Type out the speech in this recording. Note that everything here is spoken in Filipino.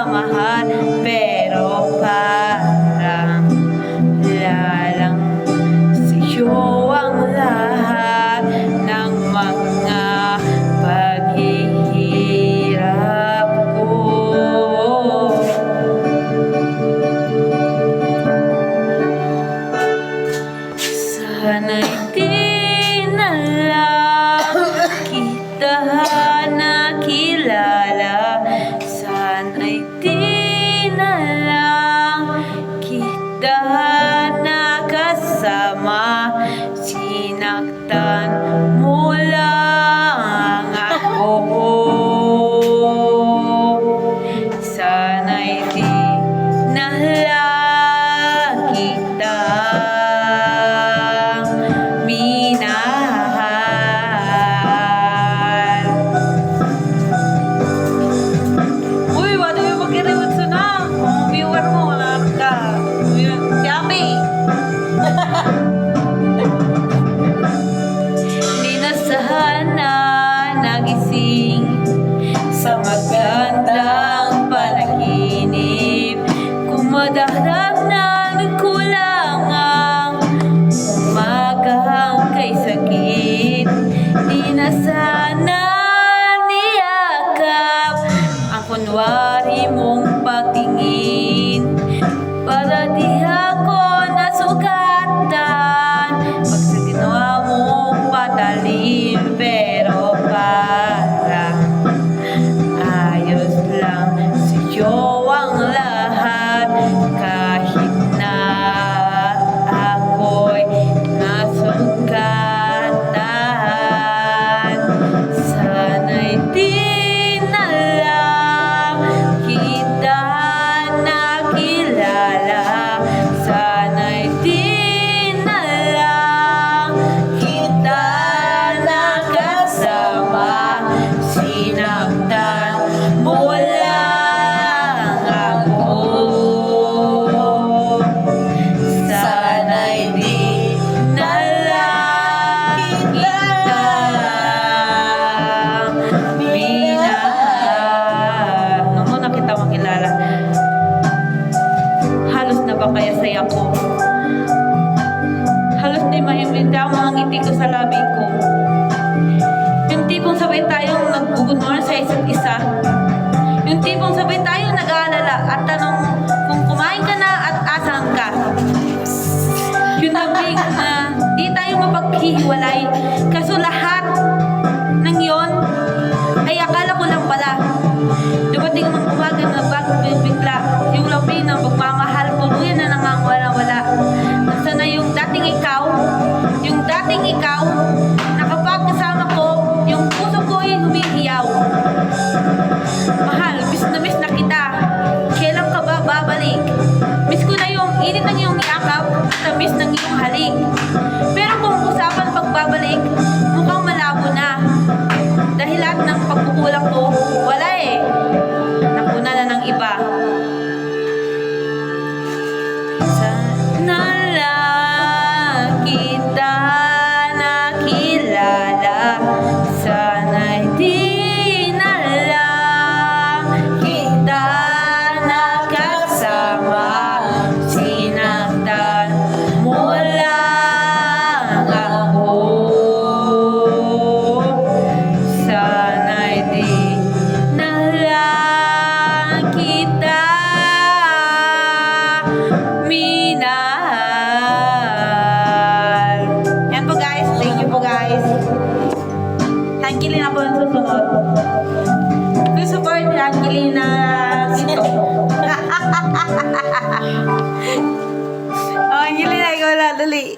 pagmamahal, pero parang lalang sa'yo ang lahat ng mga paghihirap ko. Sana'y di na lang kita nakilala, sana'y di na lang kita nakasama, sinaktan mo lang ako. Sana'y di na lang kita minahal. Uy, wala yung mag-reward sa na. Kung viewer mo, wala ka. Yummy! Di na sana nagising sa magandang panaginip, kung madarag na nagkulangang umagang kay sakit. Di na sana niyakap ang kunwari mong pagtingin, para di ako nasugatan pag sa ginawa mong patalim, pero parang ayos lang sa'yo ang lahat, kahit na ako'y nasugatan. Sana'y di na lang kita nakilala, sana'y di na lang kita nakasama, sinaktan mo lang ako. Sana'y di na lang kita minahal. Nung muna kita makilala, halos na ba kaya saya ko? Halos di mahimlinda ang mga ngiti ko sa labi ko. Yung tipong sabay tayong nag-good morning sa isa't isa. Yung tipong sabay tayong nag-aalala at tanong kung kumain ka na at asan ka. Yung nabig na di tayo mapaghihiwalay, kaso lahat ng yon ay akala ko lang pala. Dumating ang umaga na bago bigla, yung labi ng pagmamahal ko, luya na namang wala-wala. Nasa na yung dating ikaw, na kapag kasama ko, yung puso ko ay humihiyaw. Mahal, miss na kita, kailan ka ba babalik? Miss ko na yung init ng iyong yakap, tamis ng iyong halik. Pero kung usapan pagbabalik, mukhang malabo na. Dahil lahat ng pagkukulang ko, wala eh. Nakuna na ng iba. Sana lang kita nakilala, sana'y di na lang kita nakasama, sinaktan mo lang ako. Sana'y di na lang kita minahal. Yan po guys, thank you po guys. Angelina po ang susunod. Please support Angelina dito. Oh, Angelina, ikaw na, dali.